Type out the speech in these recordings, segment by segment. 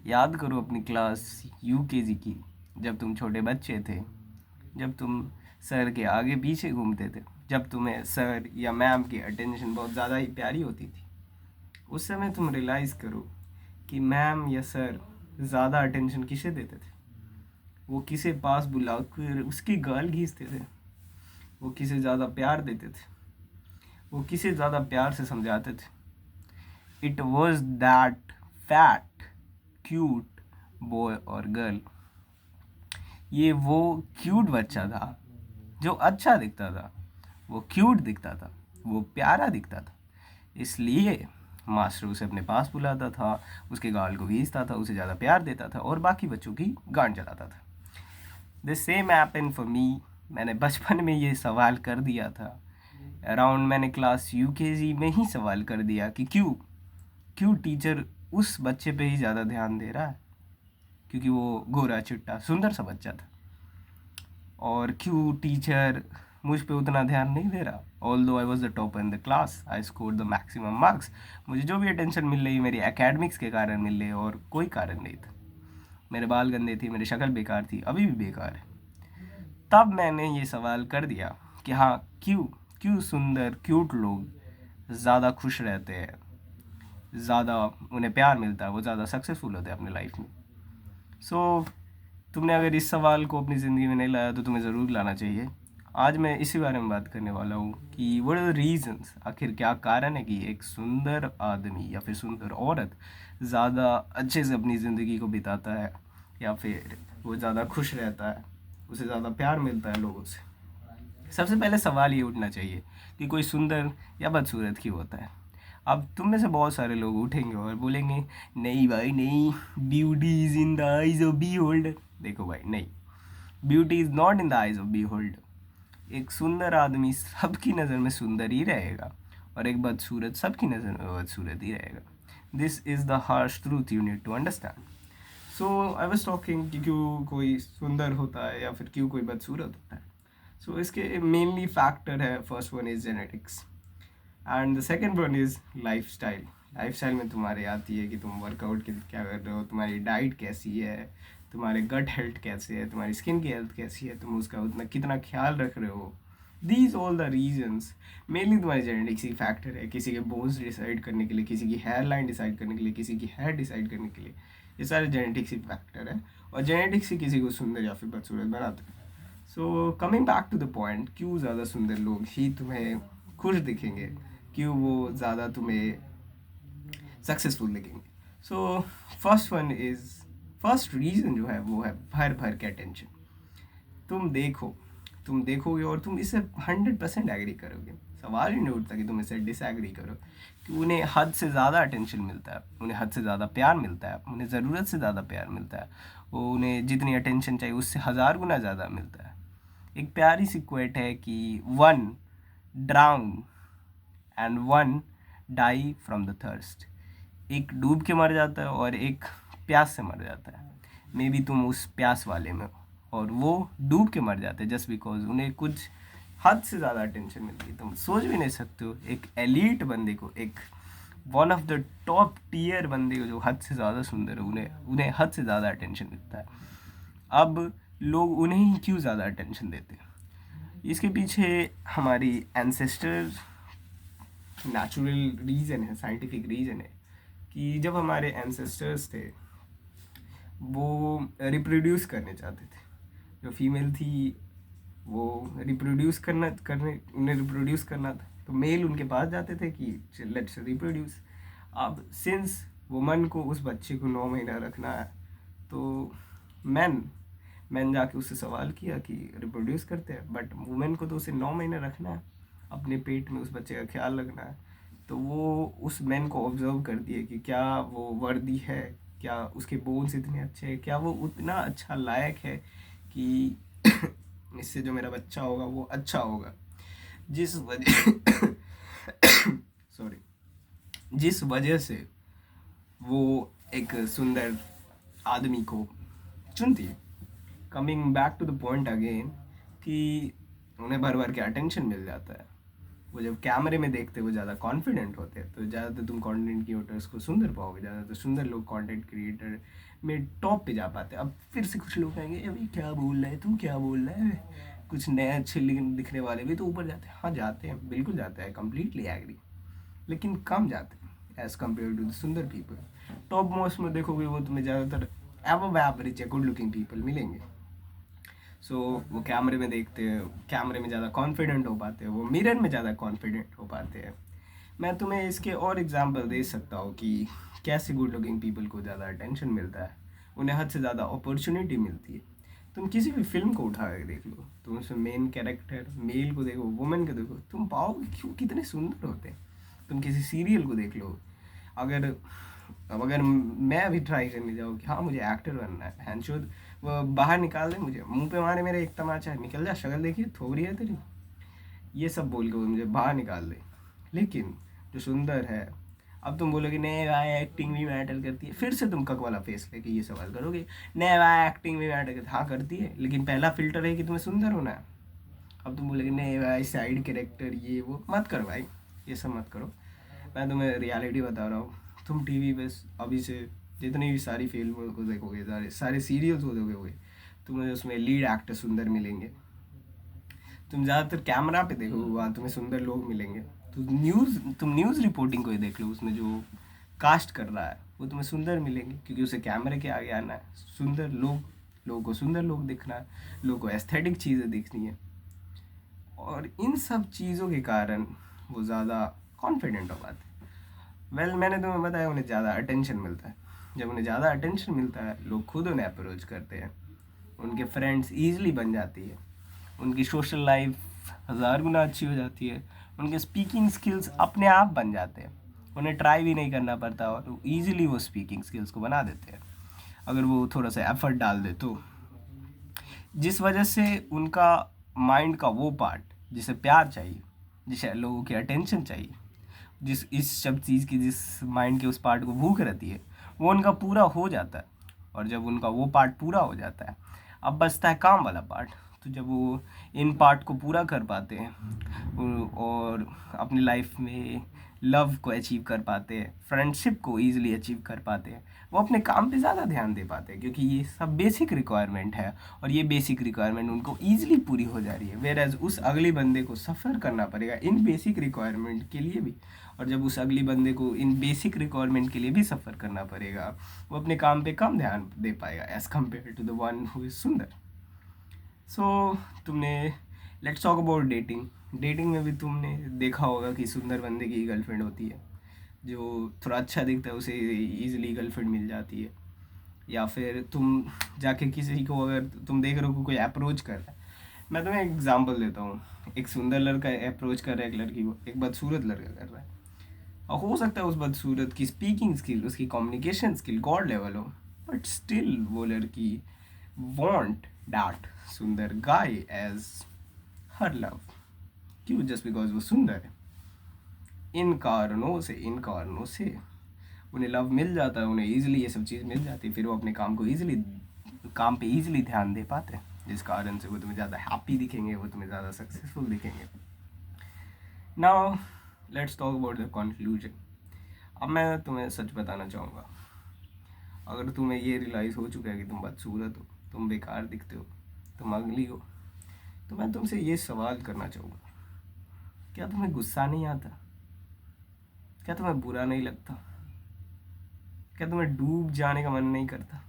याद करो अपनी क्लास यूकेजी की, जब तुम छोटे बच्चे थे, जब तुम सर के आगे पीछे घूमते थे, जब तुम्हें सर या मैम की अटेंशन बहुत ज़्यादा ही प्यारी होती थी। उस समय तुम रियलाइज़ करो कि मैम या सर ज़्यादा अटेंशन किसे देते थे। वो किसे पास बुलाकर उसकी गाल घींचते थे, वो किसे ज़्यादा प्यार देते थे, वो किसे ज़्यादा प्यार से समझाते थे। It was that fat cute boy और गर्ल। ये वो क्यूट बच्चा था जो अच्छा दिखता था, वो क्यूट दिखता था, वो प्यारा दिखता था। इसलिए मास्टर उसे अपने पास बुलाता था, उसके गाल को घींचता था, उसे ज़्यादा प्यार देता था और बाकी बच्चों की गांड चलाता था। The same happen for me. मैंने बचपन में ये सवाल कर दिया था। अराउंड मैंने क्लास यूकेजी में ही सवाल कर दिया कि क्यों क्यों टीचर उस बच्चे पे ही ज़्यादा ध्यान दे रहा है, क्योंकि वो गोरा चिट्टा सुंदर सा बच्चा था। और क्यों टीचर मुझ पे उतना ध्यान नहीं दे रहा। ऑल दो I was the topper in the class, I score the maximum marks. मुझे जो भी अटेंशन मिल रही मेरी एकेडमिक्स के कारण मिल रही और कोई कारण नहीं था। मेरे बाल गंदे थे, मेरी शक्ल बेकार थी, अभी भी बेकार है। तब मैंने ये सवाल कर दिया कि हाँ, क्यों क्यों सुंदर क्यूट लोग ज़्यादा खुश रहते हैं, ज़्यादा उन्हें प्यार मिलता है, वो ज़्यादा सक्सेसफुल होते हैं अपनी लाइफ में। सो तुमने अगर इस सवाल को अपनी ज़िंदगी में नहीं लाया तो तुम्हें ज़रूर लाना चाहिए। आज मैं इसी बारे में बात करने वाला हूँ कि व्हाट आर द रीजंस, आखिर क्या कारण है कि एक सुंदर आदमी या फिर सुंदर औरत ज़्यादा अच्छे से अपनी ज़िंदगी को बिताता है, या फिर वो ज़्यादा खुश रहता है, उसे ज़्यादा प्यार मिलता है लोगों से। सबसे पहले सवाल ये उठना चाहिए कि कोई सुंदर या बदसूरत क्यों होता है। अब तुम में से बहुत सारे लोग उठेंगे और बोलेंगे, नहीं भाई नहीं, beauty is in the eyes of beholder. देखो भाई, नहीं, beauty is not in the eyes of beholder. एक सुंदर आदमी सबकी नज़र में सुंदर ही रहेगा और एक बदसूरत सबकी नज़र में बदसूरत ही रहेगा। This is the harsh truth you need to understand. So I was talking कि क्यों कोई सुंदर होता है या फिर क्यों कोई बदसूरत होता है। सो इसके मेनली फैक्टर है, first one is genetics and the second one is life style. Life style में तुम्हारे आती है कि तुम वर्कआउट क्या कर रहे हो, तुम्हारी डाइट कैसी है, तुम्हारे गट हेल्थ कैसे है, तुम्हारी स्किन की हेल्थ कैसी है, तुम उसका उतना कितना ख्याल रख रहे हो। These all the reasons mainly तुम्हारी जेनेटिक्स ही फैक्टर है। किसी के बोन्स डिसाइड करने के लिए, किसी की हेयर लाइन डिसाइड करने के लिए, किसी की हेयर डिसाइड करने के लिए, ये सारे जेनेटिक्स ही फैक्टर है और जेनेटिक्स ही किसी को सुंदर या फिर बदसूरत बनाते हैं। So coming back to the point, क्यों ज़्यादा सुंदर लोग ही तुम्हें खुश दिखेंगे, क्यों वो ज़्यादा तुम्हें सक्सेसफुल दिखेंगे। So first one is, first reason जो है वो है भर भर के अटेंशन। तुम देखो, तुम देखोगे और तुम इससे 100% एग्री करोगे। सवाल ही नहीं उठता कि तुम इससे डिसएग्री करो कि उन्हें हद से ज़्यादा अटेंशन मिलता है, उन्हें हद से ज़्यादा प्यार मिलता है, उन्हें ज़रूरत से ज़्यादा प्यार मिलता है, वो उन्हें जितनी अटेंशन चाहिए उससे 1000 गुना ज़्यादा मिलता है। एक प्यारी सी क्वेट है कि one drown and one die from the thirst. एक डूब के मर जाता है और एक प्यास से मर जाता है। मे बी तुम उस प्यास वाले में हो और वो डूब के मर जाते हैं जस्ट बिकॉज उन्हें कुछ हद से ज़्यादा अटेंशन मिलती है। तुम सोच भी नहीं सकते हो एक एलीट बंदे को, एक one of the top tier बंदे को जो हद से ज़्यादा सुंदर है, उन्हें उन्हें हद से ज़्यादा अटेंशन मिलता है। अब लोग उन्हें ही क्यों ज़्यादा अटेंशन देते हैं? इसके पीछे हमारी एंसेस्टर नेचुरल रीज़न है, साइंटिफिक रीज़न है कि जब हमारे एंसेस्टर्स थे वो रिप्रोड्यूस करने चाहते थे। जो फीमेल थी वो रिप्रोड्यूस करने उन्हें रिप्रोड्यूस करना था, तो मेल उनके पास जाते थे कि लेट्स रिप्रोड्यूस। अब सिंस वुमन को उस बच्चे को 9 महीना रखना है, तो मैन मैन जाके उससे सवाल किया कि रिप्रोड्यूस करते हैं, बट वुमेन को तो उसे 9 महीने रखना है, अपने पेट में उस बच्चे का ख्याल रखना है। तो वो उस मैन को ऑब्जर्व करती है कि क्या वो वर्दी है, क्या उसके बोन्स इतने अच्छे हैं, क्या वो उतना अच्छा लायक है कि इससे जो मेरा बच्चा होगा वो अच्छा होगा। जिस वजह सॉरी, जिस वजह से वो एक सुंदर आदमी को चुनती है। Coming back to the point again कि उन्हें भर भर के अटेंशन मिल जाता है। वो जब कैमरे में देखते वो ज़्यादा कॉन्फिडेंट होते हैं, तो ज़्यादातर तुम कंटेंट क्रिएटर्स को सुंदर पाओगे, ज़्यादातर सुंदर लोग कंटेंट क्रिएटर में टॉप पे जा पाते हैं। अब फिर से कुछ लोग कहेंगे अभी क्या बोल रहा है तू, क्या बोल रहा है, कुछ नए अच्छे दिखने वाले भी तो ऊपर जाते हैं। हाँ जाते हैं, बिल्कुल जाते हैं, कम्प्लीटली एग्री, लेकिन कम जाते हैं एज़ कम्पेयर टू द सुंदर पीपल। टॉप मोस्ट में देखोगे वो तुम्हें ज़्यादातर एवव एवरेज या गुड लुकिंग पीपल मिलेंगे। सो वो कैमरे में देखते हैं, कैमरे में ज़्यादा कॉन्फिडेंट हो पाते हैं, वो मिरर में ज़्यादा कॉन्फिडेंट हो पाते हैं। मैं तुम्हें इसके और एग्जांपल दे सकता हूँ कि कैसे गुड लुकिंग पीपल को ज़्यादा अटेंशन मिलता है, उन्हें हद से ज़्यादा अपॉर्चुनिटी मिलती है। तुम किसी भी फिल्म को उठा कर देख लो, तुम उसमें मेन कैरेक्टर मेल को देखो, वुमेन को देखो, तुम पाओगे क्यों कितने सुंदर होते हैं। तुम किसी सीरियल को देख लो, अगर अब अगर मैं अभी ट्राई करने जाऊँ कि हाँ मुझे एक्टर बनना है, हैंशोद वो बाहर निकाल दे, मुझे मुंह पे मारे मेरे एक तमाचा, निकल जा, शक्ल देखिए थोबड़ी है तेरी, ये सब बोल के वो मुझे बाहर निकाल दे। लेकिन जो सुंदर है, अब तुम बोलोगे नहीं भाई एक्टिंग भी मैटर करती है, फिर से तुम कक वाला फेस लेके ये सवाल करोगे नहीं भाई एक्टिंग भी मैटर करती है। हाँ करती है, लेकिन पहला फिल्टर है कि तुम्हें सुंदर होना है। अब तुम बोलोगे नहीं भाई साइड कैरेक्टर ये वो, मत करो भाई, ये सब मत करो। मैं तुम्हें रियलिटी बता रहा हूँ। तुम टीवी पे अभी से जितनी भी सारी फिल्मों को देखोगे, सारे सारे सीरियल्स को देखोगे, तुम्हें उसमें लीड एक्टर सुंदर मिलेंगे। तुम ज़्यादातर कैमरा पे देखोगे, वहाँ तुम्हें सुंदर लोग मिलेंगे। तुम न्यूज़ रिपोर्टिंग को ही देख लो, उसमें जो कास्ट कर रहा है वो तुम्हें सुंदर मिलेंगे, क्योंकि उसे कैमरे के आगे आना है। सुंदर लोग, लोगों को सुंदर लोग दिखना है, लोगों को एस्थेटिक चीज़ें दिखनी है, और इन सब चीज़ों के कारण वो ज़्यादा कॉन्फिडेंट हो पाते हैं। मैंने तुम्हें बताया उन्हें ज़्यादा अटेंशन मिलता है। जब उन्हें ज़्यादा अटेंशन मिलता है, लोग खुद उन्हें अप्रोच करते हैं, उनके फ्रेंड्स ईजिली बन जाती है, उनकी सोशल लाइफ 1000 गुना अच्छी हो जाती है, उनके स्पीकिंग स्किल्स अपने आप बन जाते हैं, उन्हें ट्राई भी नहीं करना पड़ता और ईजिली वो स्पीकिंग स्किल्स को बना देते हैं अगर वो थोड़ा सा एफर्ट डाल दे तो। जिस वजह से उनका माइंड का वो पार्ट जिसे प्यार चाहिए, जिसे लोगों की अटेंशन चाहिए, जिस इस सब चीज़ की जिस माइंड के उस पार्ट को भूख रहती है, वो उनका पूरा हो जाता है। और जब उनका वो पार्ट पूरा हो जाता है, अब बचता है काम वाला पार्ट। तो जब वो इन पार्ट को पूरा कर पाते हैं और अपनी लाइफ में लव को अचीव कर पाते हैं, फ्रेंडशिप को ईजिली अचीव कर पाते हैं, वो अपने काम पे ज़्यादा ध्यान दे पाते हैं, क्योंकि ये सब बेसिक रिक्वायरमेंट है और ये बेसिक रिक्वायरमेंट उनको ईजिली पूरी हो जा रही है। वेयर एज उस अगले बंदे को सफ़र करना पड़ेगा इन बेसिक रिक्वायरमेंट के लिए भी, और जब उस अगले बंदे को इन बेसिक रिक्वायरमेंट के लिए भी सफ़र करना पड़ेगा, वो अपने काम पे कम ध्यान दे पाएगा as compare to the one who is सुंदर। सो तुमने let's talk about dating. Dating में भी तुमने देखा होगा कि सुंदर बंदे की गर्लफ्रेंड होती है, जो थोड़ा अच्छा दिखता है उसे ईजिली गर्लफ्रेंड मिल जाती है। या फिर तुम जाके किसी को, अगर तुम देख रहे हो कि कोई अप्रोच कर रहा है, मैं तुम्हें एग्जांपल देता हूँ। एक सुंदर लड़का अप्रोच कर रहा है एक लड़की को, एक बदसूरत लड़का कर रहा है, और हो सकता है उस बदसूरत की स्पीकिंग स्किल, उसकी कम्युनिकेशन स्किल गॉड लेवल हो, बट स्टिल वो लड़की वांट दैट सुंदर गाय एज हर लव। क्यों? जस्ट बिकॉज वो सुंदर है। इन कारणों से उन्हें लव मिल जाता है, उन्हें ईजिली ये सब चीज़ मिल जाती है, फिर वो अपने काम पे ईजिली ध्यान दे पाते हैं, जिस कारण से वो तुम्हें ज़्यादा हैप्पी दिखेंगे, वो तुम्हें ज़्यादा सक्सेसफुल दिखेंगे। Now let's talk about the conclusion. अब मैं तुम्हें सच बताना चाहूँगा, अगर तुम्हें ये रियलाइज़ हो चुका है कि तुम बदसूरत हो, तुम बेकार दिखते हो, तुम अगली हो, तो मैं तुमसे ये सवाल करना चाहूँगा, क्या तुम्हें गुस्सा नहीं आता? क्या तुम्हें बुरा नहीं लगता? क्या तुम्हें डूब जाने का मन नहीं करता?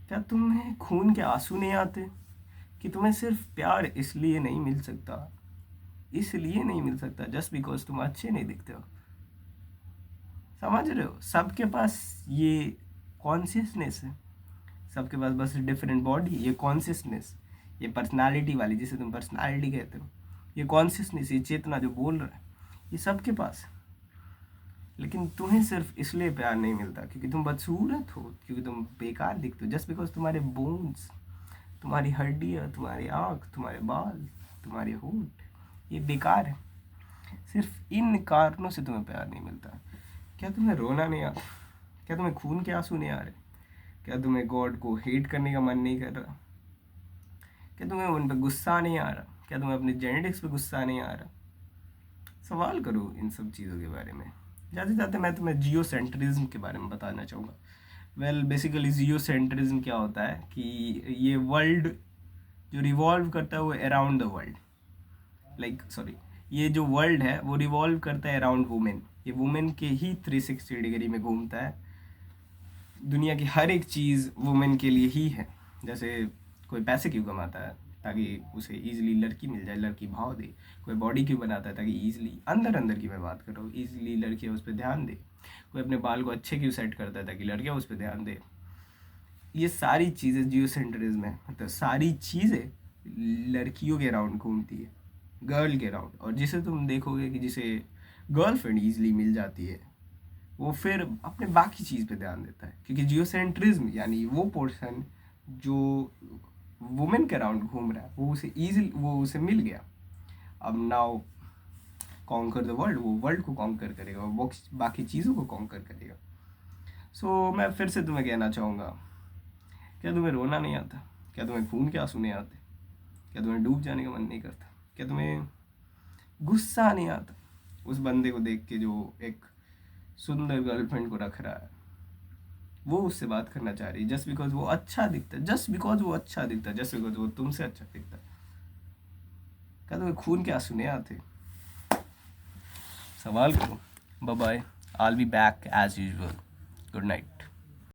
क्या तुम्हें खून के आंसू नहीं आते कि तुम्हें सिर्फ प्यार इसलिए नहीं मिल सकता जस्ट बिकॉज तुम अच्छे नहीं दिखते हो? समझ रहे हो? सबके पास ये कॉन्शियसनेस है, सबके पास बस डिफरेंट बॉडी, ये कॉन्शियसनेस, ये पर्सनालिटी वाली, जिसे तुम पर्सनालिटी कहते हो, ये कॉन्शियसनेस, ये चेतना जो बोल रहा है, ये सबके पास है। लेकिन तुम्हें सिर्फ इसलिए प्यार नहीं मिलता क्योंकि तुम बदसूरत हो, क्योंकि तुम बेकार दिखते हो, जस्ट बिकॉज तुम्हारे बोन्स, तुम्हारी हड्डियाँ, तुम्हारी आँख, तुम्हारे बाल, तुम्हारे होंठ, ये बेकार है। सिर्फ इन कारणों से तुम्हें प्यार नहीं मिलता। क्या तुम्हें रोना नहीं आता? क्या तुम्हें खून के आंसू नहीं आ रहे? क्या तुम्हें गॉड को हेट करने का मन नहीं कर रहा? क्या तुम्हें उन पर गुस्सा नहीं आ रहा? क्या तुम्हें अपने जेनेटिक्स पे गुस्सा नहीं आ रहा? सवाल करो इन सब चीज़ों के बारे में। जाते जाते मैं तुम्हें जियो सेंट्रिज्म के बारे में बताना चाहूँगा। वेल बेसिकली जियो सेंट्रिज्म क्या होता है कि ये वर्ल्ड जो रिवॉल्व करता है वो around the world, like sorry, ये जो वर्ल्ड है वो रिवॉल्व करता है अराउंड वुमेन। ये वुमेन के ही 360 डिग्री में घूमता है। दुनिया की हर एक चीज़ वुमेन के लिए ही है। जैसे कोई पैसे क्यों कमाता है, ताकि उसे ईजिली लड़की मिल जाए, लड़की भाव दे। कोई बॉडी क्यों बनाता है, ताकि ईजिली अंदर अंदर की मैं बात कर रहा हूँ, ईजिली लड़कियाँ उस पर ध्यान दे। कोई अपने बाल को अच्छे क्यों सेट करता है, ताकि लड़कियाँ उस पर ध्यान दे। ये सारी चीज़ें जियो सेंट्रिज्म है, मतलब सारी चीज़ें लड़कियों के अराउंड घूमती है, गर्ल के अराउंड। और जिसे तुम देखोगे कि जिसे गर्लफ्रेंड ईजिली मिल जाती है, वो फिर अपने बाकी चीज़ पे ध्यान देता है, क्योंकि जियोसेंट्रिज्म यानी वो पोर्शन जो वुमेन के अराउंड घूम रहा है वो उसे मिल गया। अब नाउ कॉन्कर द वर्ल्ड, वो वर्ल्ड को कॉन्कर करेगा, वो बाकी चीज़ों को कॉन्कर करेगा। सो मैं फिर से तुम्हें कहना चाहूँगा, क्या तुम्हें रोना नहीं आता? क्या तुम्हें खून के आंसू नहीं आते? क्या तुम्हें डूब जाने का मन नहीं करता? क्या तुम्हें गुस्सा नहीं आता उस बंदे को देख के जो एक सुंदर गर्लफ्रेंड को रख रहा है, वो उससे बात करना चाह रही है जस्ट बिकॉज वो अच्छा दिखता है, जस्ट बिकॉज वो अच्छा दिखता है, जस्ट बिकॉज वो तुमसे अच्छा दिखता है? क्या तुम्हें खून के आंसू नहीं आते? सवाल करो। Bye bye, I will be back as usual. Good night.